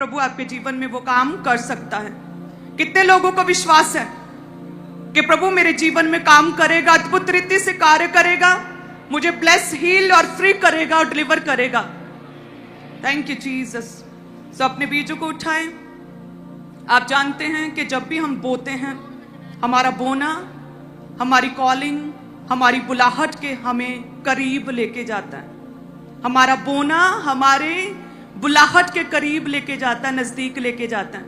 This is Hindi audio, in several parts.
प्रभु आपके जीवन में वो काम कर सकता है। कितने लोगों को विश्वास है कि प्रभु मेरे जीवन में काम करेगा, अद्भुत रीति से कार्य करेगा, मुझे ब्लेस, हील और फ्री करेगा और डिलीवर करेगा। Thank you Jesus. सो अपने बीजों को उठाएं। आप जानते हैं कि जब भी हम बोते हैं, हमारा बोना हमारी कॉलिंग, हमारी बुलाहट के हमें करीब लेके जाता है। हमारा बोना हमारे बुलाहट के करीब लेके जाता है, नजदीक लेके जाता है।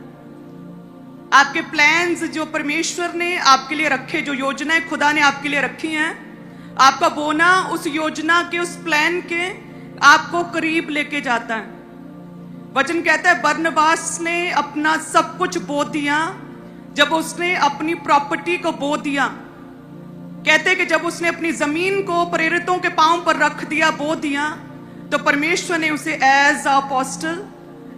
आपके प्लान्स जो परमेश्वर ने आपके लिए रखे, जो योजनाएं खुदा ने आपके लिए रखी हैं, आपका बोना उस योजना के, उस प्लान के आपको करीब लेके जाता है। वचन कहता है बरनबास ने अपना सब कुछ बो दिया। जब उसने अपनी प्रॉपर्टी को बो दिया, कहते कि जब उसने अपनी जमीन को प्रेरितों के पांव पर रख दिया, बो दिया, तो परमेश्वर ने उसे as a apostle,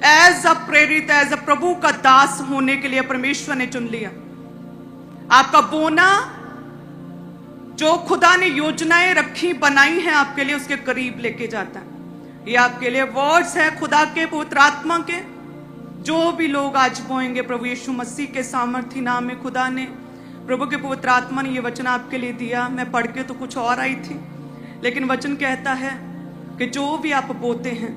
as a प्रेरित, एज अ प्रभु का दास होने के लिए परमेश्वर ने चुन लिया। आपका बोना जो खुदा ने योजनाएं रखी, बनाई हैं आपके लिए, उसके करीब लेके जाता है। ये आपके लिए वर्ड्स है खुदा के, पवित्र आत्मा के। जो भी लोग आज बोएंगे प्रभु यीशु मसीह के सामर्थी नाम में, खुदा ने, प्रभु के पवित्र आत्मा ने ये वचन आपके लिए दिया। मैं पढ़ के तो कुछ और आई थी, लेकिन वचन कहता है कि जो भी आप बोते हैं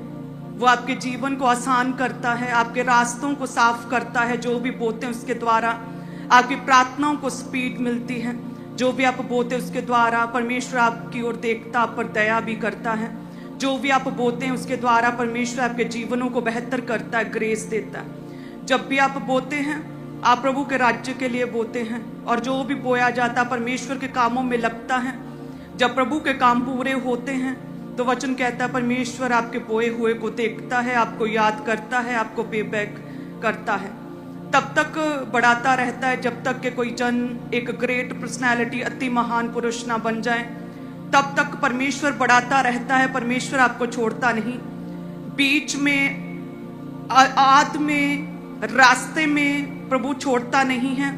वो आपके जीवन को आसान करता है, आपके रास्तों को साफ करता है। जो भी बोते हैं उसके द्वारा आपकी प्रार्थनाओं को स्पीड मिलती है। जो भी आप बोते हैं उसके द्वारा परमेश्वर आपकी ओर देखता, आप पर दया भी करता है। जो भी आप बोते हैं उसके द्वारा परमेश्वर आपके जीवनों को बेहतर करता है, ग्रेस देता है। जब भी आप बोते हैं, आप प्रभु के राज्य के लिए बोते हैं, और जो भी बोया जाता परमेश्वर के कामों में लगता है। जब प्रभु के काम पूरे होते हैं तो वचन कहता है परमेश्वर आपके बोए हुए को देखता है, आपको याद करता है, आपको पे बैक करता है। तब तक बढ़ाता रहता है जब तक कि कोई जन एक ग्रेट पर्सनैलिटी, अति महान पुरुष ना बन जाए। तब तक परमेश्वर बढ़ाता रहता है। परमेश्वर आपको छोड़ता नहीं। बीच में, आद में, रास्ते में प्रभु छोड़ता नहीं है।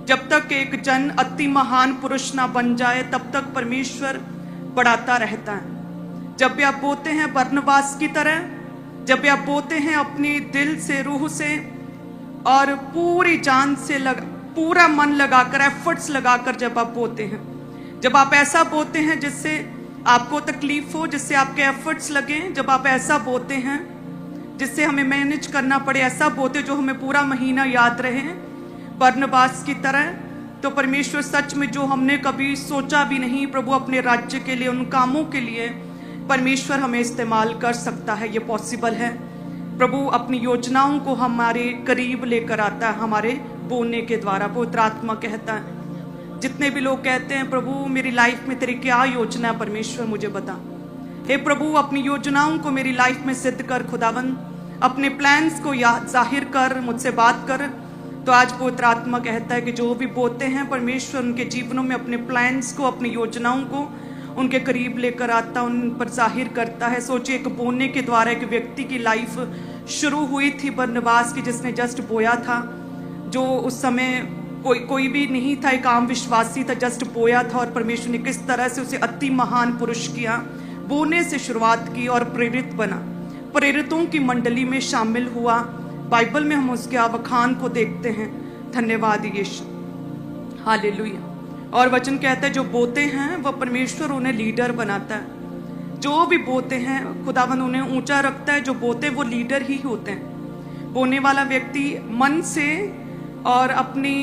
जब तक एक जन अति महान पुरुष ना बन जाए, तब तक परमेश्वर बढ़ाता रहता है। जब भी आप बोते हैं बरनबास की तरह, जब भी आप बोते हैं अपने दिल से, रूह से और पूरी जान से, पूरा मन लगाकर, एफर्ट्स लगाकर जब आप बोते हैं, जब आप ऐसा बोते हैं जिससे आपको तकलीफ हो, जिससे आपके एफर्ट्स लगे, जब आप ऐसा बोते हैं जिससे हमें मैनेज करना पड़े, ऐसा बोते जो हमें पूरा महीना याद रहे बरनबास की तरह, तो परमेश्वर सच में जो हमने कभी सोचा भी नहीं, प्रभु अपने राज्य के लिए, उन कामों के लिए परमेश्वर हमें इस्तेमाल कर सकता है। ये पॉसिबल है। प्रभु अपनी योजनाओं को हमारे करीब लेकर आता है हमारे बोने के द्वारा। पवित्र आत्मा कहता है, जितने भी लोग कहते हैं प्रभु मेरी लाइफ में तेरी क्या योजना है, परमेश्वर मुझे बता। हे प्रभु अपनी योजनाओं को मेरी लाइफ में सिद्ध कर, खुदावन अपने प्लान्स को जाहिर कर, मुझसे बात कर। तो आज पवित्र आत्मा कहता है कि जो भी बोते हैं परमेश्वर उनके जीवनों में अपने प्लान्स को, अपनी योजनाओं को उनके करीब लेकर आता, उन पर जाहिर करता है। सोचिए एक बोने के द्वारा एक व्यक्ति की लाइफ शुरू हुई थी बरनबास की, जिसने जस्ट बोया था। जो उस समय कोई भी नहीं था, एक आम विश्वासी था, जस्ट बोया था, और परमेश्वर ने किस तरह से उसे अति महान पुरुष किया। बोने से शुरुआत की और प्रेरित बना, प्रेरितों की मंडली में शामिल हुआ। बाइबल में हम उसके आवाखान को देखते हैं। धन्यवाद यीशु, हालेलुया। और वचन कहता है जो बोते हैं वह परमेश्वर उन्हें लीडर बनाता है। जो भी बोते हैं खुदावन उन्हें ऊंचा रखता है। जो बोते वो लीडर ही होते हैं। बोने वाला व्यक्ति मन से और अपनी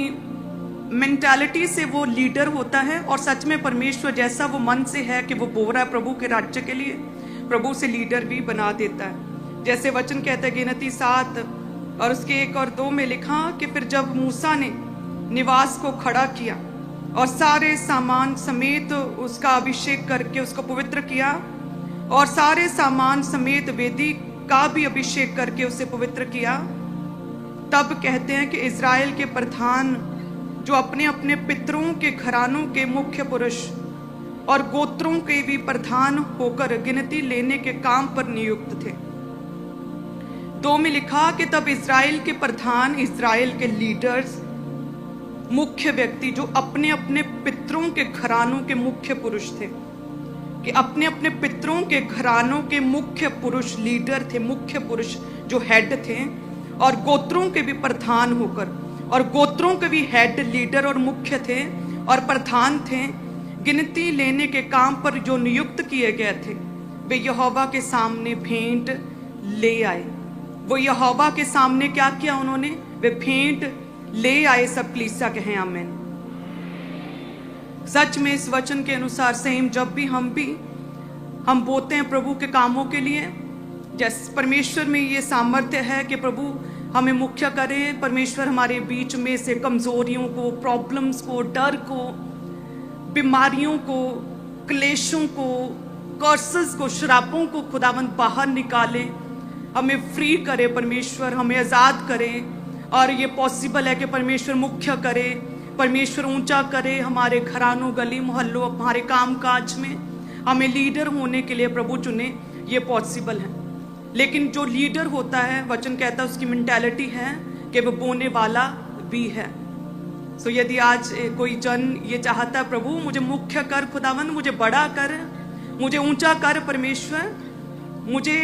मेंटालिटी से वो लीडर होता है, और सच में परमेश्वर जैसा वो मन से है कि वो बो रहा है प्रभु के राज्य के लिए, प्रभु से लीडर भी बना देता है। जैसे वचन कहता है गिनती 7 और उसके 1 और 2 में लिखा कि फिर जब मूसा ने निवास को खड़ा किया और सारे सामान समेत उसका अभिषेक करके उसको पवित्र किया, और सारे सामान समेत वेदी का भी अभिषेक करके उसे पवित्र किया, तब कहते हैं कि इज़राइल के प्रधान जो अपने अपने पितरों के घरानों के मुख्य पुरुष और गोत्रों के भी प्रधान होकर गिनती लेने के काम पर नियुक्त थे। 2 में लिखा कि तब इज़राइल के प्रधान, इज़राइल के लीडर्स, मुख्य व्यक्ति जो अपने अपने पितरों के घरानों के मुख्य पुरुष थे, कि अपने अपने पितरों के घरानों के मुख्य पुरुष लीडर थे, मुख्य पुरुष जो हेड थे, और गोत्रों के भी प्रधान होकर, और गोत्रों के भी हेड, लीडर और मुख्य थे और प्रधान थे, गिनती लेने के काम पर जो नियुक्त किए गए थे, वे यहोवा के सामने भेंट ले आए। वो यहोवा के सामने क्या किया उन्होंने? वे भेंट ले आए। सब कलीसिया कहें आमीन। सच में इस वचन के अनुसार सेम जब भी हम बोते हैं प्रभु के कामों के लिए, जैसे परमेश्वर में ये सामर्थ्य है कि प्रभु हमें मुख्य करे। परमेश्वर हमारे बीच में से कमजोरियों को, प्रॉब्लम्स को, डर को, बीमारियों को, क्लेशों को, कर्सेस को, श्रापों को खुदावंद बाहर निकाले, हमें फ्री करे, परमेश्वर हमें आजाद करे। और ये पॉसिबल है कि परमेश्वर मुख्य करे, परमेश्वर ऊंचा करे हमारे घरानों, गली मोहल्लों, हमारे काम काज में हमें लीडर होने के लिए प्रभु चुने। ये पॉसिबल है। लेकिन जो लीडर होता है, वचन कहता है उसकी मेंटालिटी है कि वो बोने वाला भी है। सो यदि आज कोई जन ये चाहता है प्रभु मुझे मुख्य कर, खुदावंद मुझे बड़ा कर, मुझे ऊंचा कर, परमेश्वर मुझे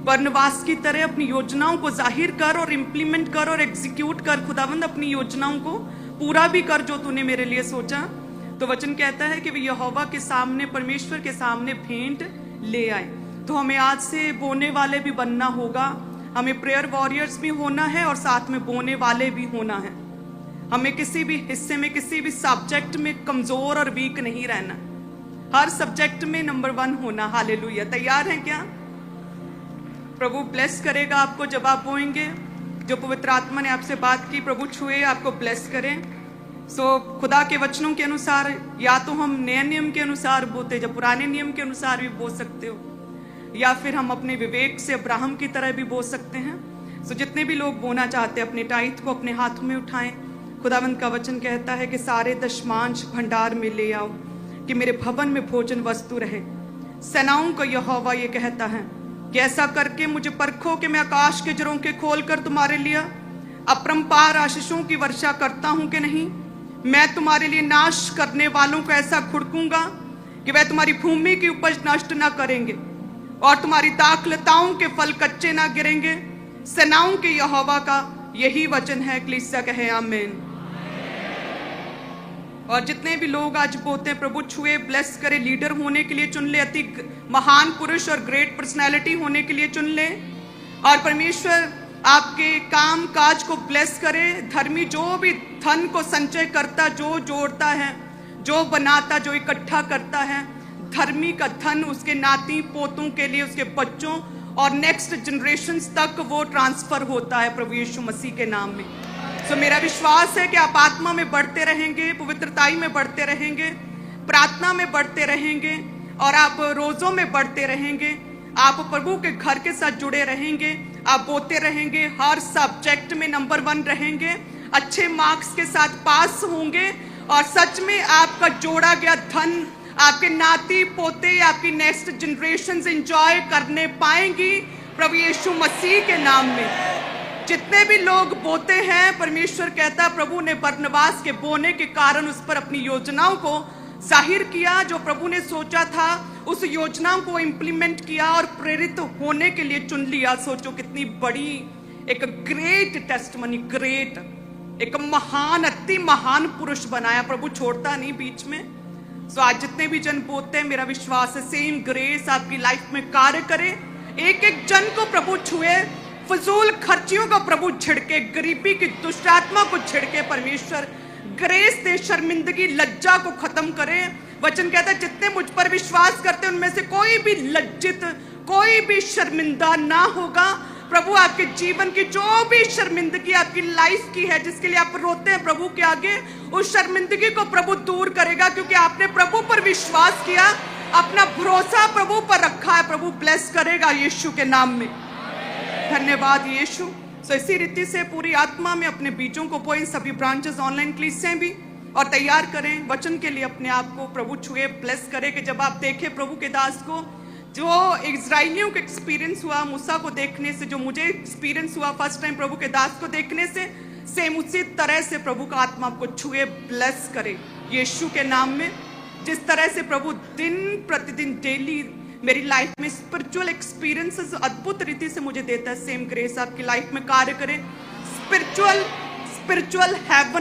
बरनबास की तरह अपनी योजनाओं को जाहिर कर और इम्प्लीमेंट कर और एग्जीक्यूट कर, खुदावंद अपनी योजनाओं को पूरा भी कर जो तूने मेरे लिए सोचा। तो वचन कहता है कि वे यहोवा के सामने, परमेश्वर के सामने भेंट ले आए। तो हमें आज से बोने वाले भी बनना होगा, हमें प्रेयर वॉरियर्स भी होना है और साथ में बोने वाले भी होना है। हमें किसी भी हिस्से में, किसी भी सब्जेक्ट में कमजोर और वीक नहीं रहना, हर सब्जेक्ट में नंबर 1 होना। हालेलुया। तैयार हैं क्या? प्रभु ब्लेस करेगा आपको जब आप बोएंगे। जो पवित्र आत्मा ने आपसे बात की, प्रभु छुए, आपको ब्लेस करें। खुदा के वचनों के अनुसार, या तो हम नए नियम के अनुसार बोते, जब पुराने नियम के अनुसार भी बो सकते हो, या फिर हम अपने विवेक से अब्राहम की तरह भी बो सकते हैं। जितने भी लोग बोना चाहते हैं अपने टाइथ को अपने हाथों में उठाएं। खुदावंद का वचन कहता है कि सारे दशमांश भंडार में ले आओ कि मेरे भवन में भोजन वस्तु रहे। सेनाओं का यहोवा ये कहता है कि ऐसा करके मुझे परखो कि मैं आकाश के जरों के खोल कर तुम्हारे लिए अपरंपार आशीषों की वर्षा करता हूं कि नहीं। मैं तुम्हारे लिए नाश करने वालों को ऐसा खुड़कूंगा कि वह तुम्हारी भूमि की उपज नष्ट ना करेंगे और तुम्हारी दाखलताओं के फल कच्चे ना गिरेंगे। सेनाओं के यहोवा का यही वचन है। कलीसिया कहे आमीन। और जितने भी लोग आज बोलते हैं प्रभु छुए, ब्लेस करे, लीडर होने के लिए चुन ले, अति महान पुरुष और ग्रेट पर्सनैलिटी होने के लिए चुन ले, और परमेश्वर आपके काम काज को ब्लेस करे। धर्मी जो भी धन को संचय करता, जो जोड़ता है, जो बनाता, जो इकट्ठा करता है, धर्मी का धन उसके नाती पोतों के लिए, उसके बच्चों और नेक्स्ट जनरेशंस तक वो ट्रांसफर होता है प्रभु यीशु मसीह के नाम में। मेरा विश्वास है कि आप आत्मा में बढ़ते रहेंगे, पवित्रताई में बढ़ते रहेंगे, प्रार्थना में बढ़ते रहेंगे, और आप रोजों में बढ़ते रहेंगे। आप प्रभु के घर के साथ जुड़े रहेंगे, आप बोते रहेंगे, हर सब्जेक्ट में नंबर 1 रहेंगे, अच्छे मार्क्स के साथ पास होंगे, और सच में आपका जोड़ा गया धन आपके नाती पोते, आपकी नेक्स्ट जनरेशंस एंजॉय करने पाएंगी प्रभु यीशु मसीह के नाम में। जितने भी लोग बोते हैं, परमेश्वर कहता है प्रभु ने बरनबास के बोने के कारण उस पर अपनी योजनाओं को जाहिर किया। जो प्रभु ने सोचा था उस योजनाओं को इम्प्लीमेंट किया और प्रेरित होने के लिए चुन लिया। सोचो कितनी बड़ी एक ग्रेट टेस्टमनी, ग्रेट एक महान, अति महान पुरुष बनाया। प्रभु छोड़ता नहीं बीच में। आज जितने भी जन बोलते हैं, मेरा विश्वास है सेम ग्रेस आपकी लाइफ में कार्य करे। एक एक जन को प्रभु छुए, फजूल खर्चियों को प्रभु छिड़के, गरीबी की दुष्ट आत्मा को छिड़के, परमेश्वर ग्रेस दे, शर्मिंदगी लज्जा को खत्म करे। वचन कहता है जितने मुझ पर विश्वास करते हैं उनमें से कोई भी लज्जित, कोई भी शर्मिंदा ना होगा। प्रभु आपके जीवन की जो भी शर्मिंदगी आपकी लाइफ की है, जिसके लिए आप रोते हैं प्रभु के आगे, उस शर्मिंदगी को प्रभु दूर करेगा, क्योंकि आपने प्रभु पर विश्वास किया, अपना भरोसा प्रभु पर रखा है। प्रभु ब्लेस करेगा यीशु के नाम में। धन्यवाद यीशु। इसी रीति से पूरी आत्मा में अपने बीजों को बोएं, सभी ब्रांचेस ऑनलाइन क्लासें भी, और तैयार करें वचन के लिए अपने आप को। प्रभु छुए, ब्लेस करे कि जब आप देखें प्रभु के दास को, जो इजराइलियों को एक्सपीरियंस हुआ मूसा को देखने से, जो मुझे एक्सपीरियंस हुआ फर्स्ट टाइम प्रभु के दास को देखने से, सेम उसी तरह से प्रभु का आत्मा आपको छुए, ब्लेस करे यीशु के नाम में। जिस तरह से प्रभु दिन प्रतिदिन डेली मेरी लाइफ में स्पिरिचुअल एक्सपीरियंसेस अद्भुत रीति से मुझे देता है। सेम ग्रेस आपकी लाइफ में कार्य करे। Spiritual haven